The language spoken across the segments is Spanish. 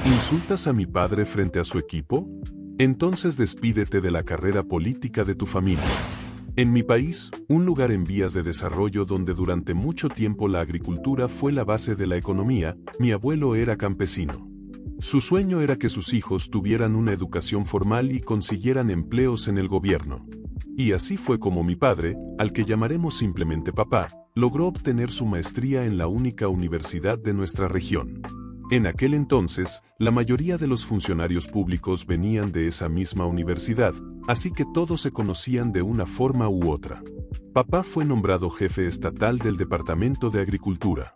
¿Insultas a mi padre frente a su equipo? Entonces despídete de la carrera política de tu familia. En mi país, un lugar en vías de desarrollo donde durante mucho tiempo la agricultura fue la base de la economía, mi abuelo era campesino. Su sueño era que sus hijos tuvieran una educación formal y consiguieran empleos en el gobierno. Y así fue como mi padre, al que llamaremos simplemente papá, logró obtener su maestría en la única universidad de nuestra región. En aquel entonces, la mayoría de los funcionarios públicos venían de esa misma universidad, así que todos se conocían de una forma u otra. Papá fue nombrado jefe estatal del Departamento de Agricultura.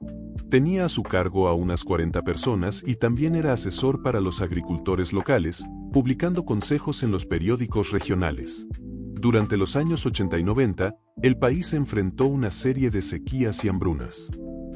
Tenía a su cargo a unas 40 personas y también era asesor para los agricultores locales, publicando consejos en los periódicos regionales. Durante los años 80 y 90, el país enfrentó una serie de sequías y hambrunas.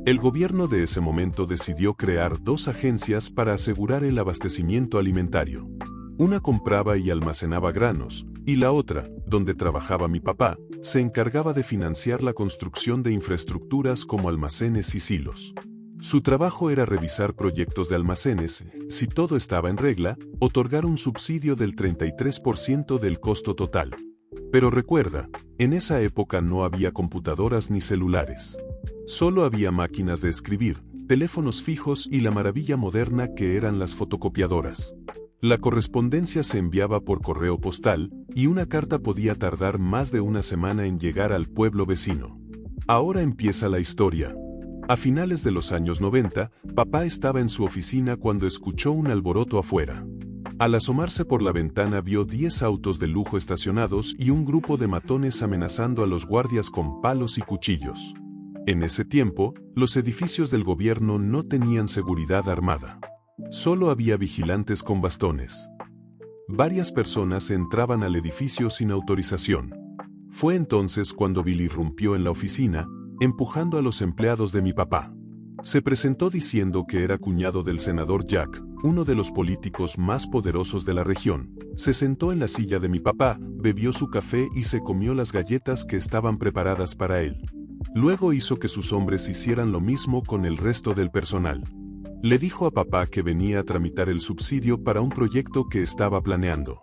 El gobierno de ese momento decidió crear dos agencias para asegurar el abastecimiento alimentario. Una compraba y almacenaba granos, y la otra, donde trabajaba mi papá, se encargaba de financiar la construcción de infraestructuras como almacenes y silos. Su trabajo era revisar proyectos de almacenes, si todo estaba en regla, otorgar un subsidio del 33% del costo total. Pero recuerda, en esa época no había computadoras ni celulares. Solo había máquinas de escribir, teléfonos fijos y la maravilla moderna que eran las fotocopiadoras. La correspondencia se enviaba por correo postal, y una carta podía tardar más de una semana en llegar al pueblo vecino. Ahora empieza la historia. A finales de los años 90, papá estaba en su oficina cuando escuchó un alboroto afuera. Al asomarse por la ventana vio 10 autos de lujo estacionados y un grupo de matones amenazando a los guardias con palos y cuchillos. En ese tiempo, los edificios del gobierno no tenían seguridad armada. Solo había vigilantes con bastones. Varias personas entraban al edificio sin autorización. Fue entonces cuando Bill irrumpió en la oficina, empujando a los empleados de mi papá. Se presentó diciendo que era cuñado del senador Jack, uno de los políticos más poderosos de la región. Se sentó en la silla de mi papá, bebió su café y se comió las galletas que estaban preparadas para él. Luego hizo que sus hombres hicieran lo mismo con el resto del personal. Le dijo a papá que venía a tramitar el subsidio para un proyecto que estaba planeando.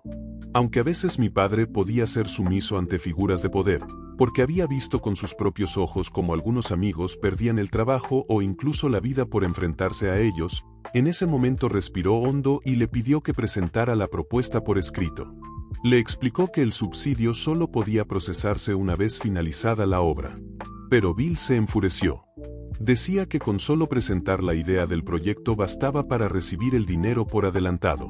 Aunque a veces mi padre podía ser sumiso ante figuras de poder, porque había visto con sus propios ojos cómo algunos amigos perdían el trabajo o incluso la vida por enfrentarse a ellos, en ese momento respiró hondo y le pidió que presentara la propuesta por escrito. Le explicó que el subsidio solo podía procesarse una vez finalizada la obra. Pero Bill se enfureció. Decía que con solo presentar la idea del proyecto bastaba para recibir el dinero por adelantado.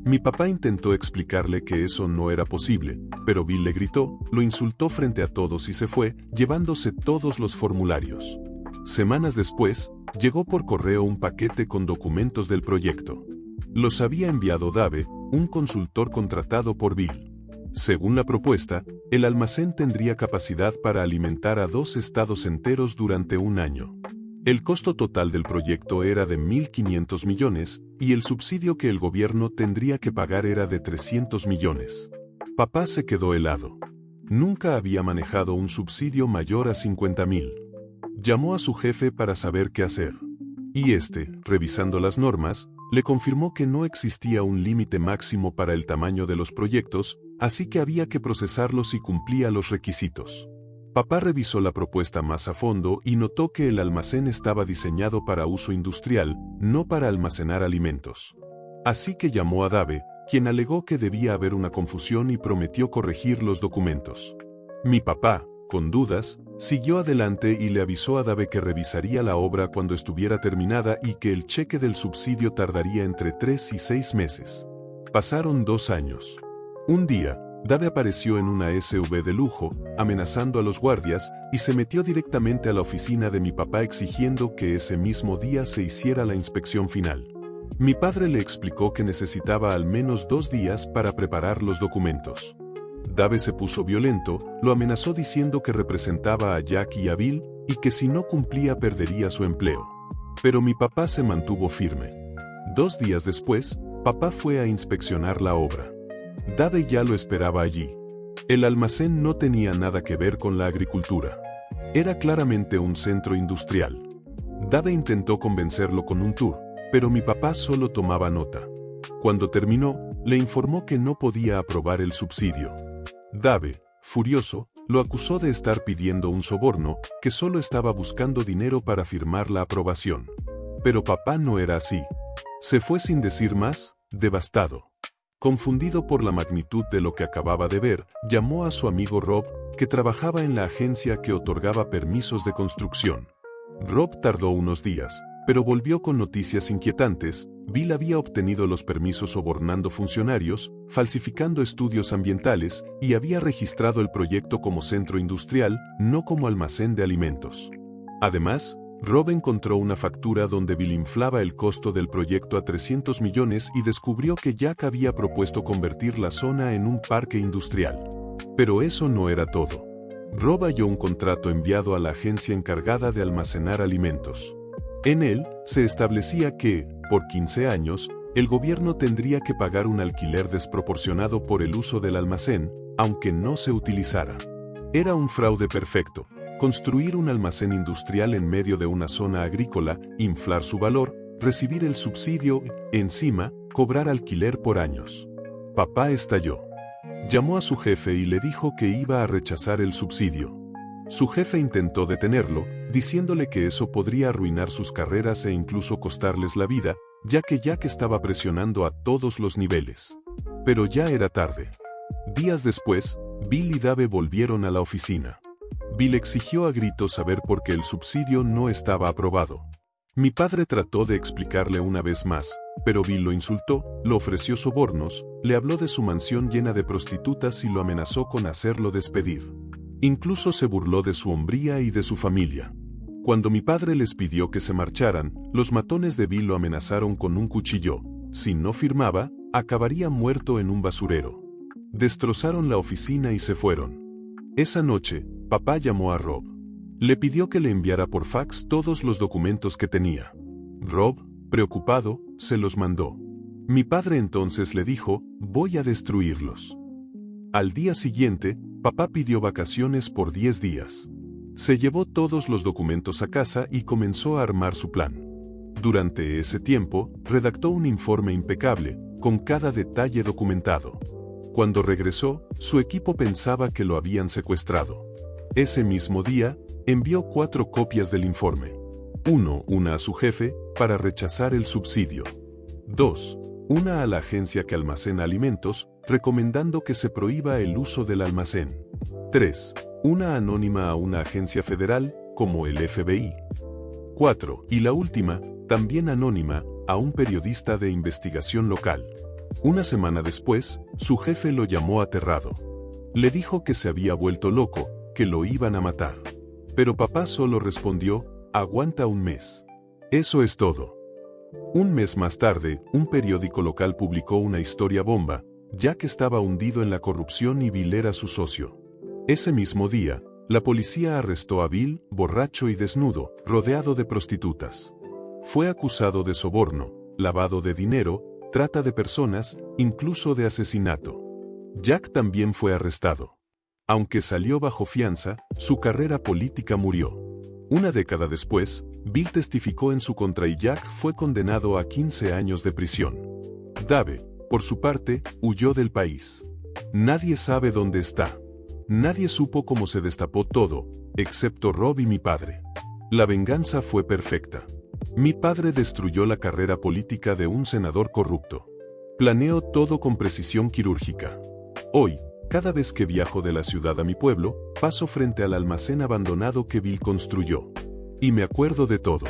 Mi papá intentó explicarle que eso no era posible, pero Bill le gritó, lo insultó frente a todos y se fue, llevándose todos los formularios. Semanas después, llegó por correo un paquete con documentos del proyecto. Los había enviado Dave, un consultor contratado por Bill. Según la propuesta, el almacén tendría capacidad para alimentar a 2 estados enteros durante un año. El costo total del proyecto era de 1.500 millones, y el subsidio que el gobierno tendría que pagar era de 300 millones. Papá se quedó helado. Nunca había manejado un subsidio mayor a 50.000. Llamó a su jefe para saber qué hacer. Y revisando las normas, le confirmó que no existía un límite máximo para el tamaño de los proyectos, así que había que procesarlos si cumplía los requisitos. Papá revisó la propuesta más a fondo y notó que el almacén estaba diseñado para uso industrial, no para almacenar alimentos. Así que llamó a Dave, quien alegó que debía haber una confusión y prometió corregir los documentos. Mi papá, con dudas, siguió adelante y le avisó a Dave que revisaría la obra cuando estuviera terminada y que el cheque del subsidio tardaría entre 3 y 6 meses. Pasaron 2 años. Un día, Dave apareció en una SUV de lujo, amenazando a los guardias, y se metió directamente a la oficina de mi papá exigiendo que ese mismo día se hiciera la inspección final. Mi padre le explicó que necesitaba al menos 2 días para preparar los documentos. Dave se puso violento, lo amenazó diciendo que representaba a Jack y a Bill, y que si no cumplía perdería su empleo. Pero mi papá se mantuvo firme. 2 días después, papá fue a inspeccionar la obra. Dave ya lo esperaba allí. El almacén no tenía nada que ver con la agricultura. Era claramente un centro industrial. Dave intentó convencerlo con un tour, pero mi papá solo tomaba nota. Cuando terminó, le informó que no podía aprobar el subsidio. Dave, furioso, lo acusó de estar pidiendo un soborno, que solo estaba buscando dinero para firmar la aprobación. Pero papá no era así. Se fue sin decir más, devastado. Confundido por la magnitud de lo que acababa de ver, llamó a su amigo Rob, que trabajaba en la agencia que otorgaba permisos de construcción. Rob tardó unos días, pero volvió con noticias inquietantes. Bill había obtenido los permisos sobornando funcionarios, falsificando estudios ambientales, y había registrado el proyecto como centro industrial, no como almacén de alimentos. Además, Rob encontró una factura donde Bill inflaba el costo del proyecto a 300 millones y descubrió que Jack había propuesto convertir la zona en un parque industrial. Pero eso no era todo. Rob halló un contrato enviado a la agencia encargada de almacenar alimentos. En él, se establecía que, por 15 años, el gobierno tendría que pagar un alquiler desproporcionado por el uso del almacén, aunque no se utilizara. Era un fraude perfecto. Construir un almacén industrial en medio de una zona agrícola, inflar su valor, recibir el subsidio, encima, cobrar alquiler por años. Papá estalló. Llamó a su jefe y le dijo que iba a rechazar el subsidio. Su jefe intentó detenerlo, diciéndole que eso podría arruinar sus carreras e incluso costarles la vida, ya que Jack estaba presionando a todos los niveles. Pero ya era tarde. Días después, Bill y Dave volvieron a la oficina. Bill exigió a gritos saber por qué el subsidio no estaba aprobado. Mi padre trató de explicarle una vez más, pero Bill lo insultó, le ofreció sobornos, le habló de su mansión llena de prostitutas y lo amenazó con hacerlo despedir. Incluso se burló de su hombría y de su familia. Cuando mi padre les pidió que se marcharan, los matones de Bill lo amenazaron con un cuchillo. Si no firmaba, acabaría muerto en un basurero. Destrozaron la oficina y se fueron. Esa noche, papá llamó a Rob. Le pidió que le enviara por fax todos los documentos que tenía. Rob, preocupado, se los mandó. Mi padre entonces le dijo, voy a destruirlos. Al día siguiente, papá pidió vacaciones por 10 días. Se llevó todos los documentos a casa y comenzó a armar su plan. Durante ese tiempo, redactó un informe impecable, con cada detalle documentado. Cuando regresó, su equipo pensaba que lo habían secuestrado. Ese mismo día, envió 4 copias del informe. 1, una a su jefe, para rechazar el subsidio. 2, una a la agencia que almacena alimentos, recomendando que se prohíba el uso del almacén. 3, una anónima a una agencia federal, como el FBI. 4, y la última, también anónima, a un periodista de investigación local. Una semana después, su jefe lo llamó aterrado. Le dijo que se había vuelto loco, que lo iban a matar. Pero papá solo respondió, aguanta un mes. Eso es todo. Un mes más tarde, un periódico local publicó una historia bomba. Jack estaba hundido en la corrupción y Bill era su socio. Ese mismo día, la policía arrestó a Bill, borracho y desnudo, rodeado de prostitutas. Fue acusado de soborno, lavado de dinero, trata de personas, incluso de asesinato. Jack también fue arrestado. Aunque salió bajo fianza, su carrera política murió. Una década después, Bill testificó en su contra y Jack fue condenado a 15 años de prisión. Dave, por su parte, huyó del país. Nadie sabe dónde está. Nadie supo cómo se destapó todo, excepto Rob y mi padre. La venganza fue perfecta. Mi padre destruyó la carrera política de un senador corrupto. Planeó todo con precisión quirúrgica. Hoy, cada vez que viajo de la ciudad a mi pueblo, paso frente al almacén abandonado que Bill construyó. Y me acuerdo de todo.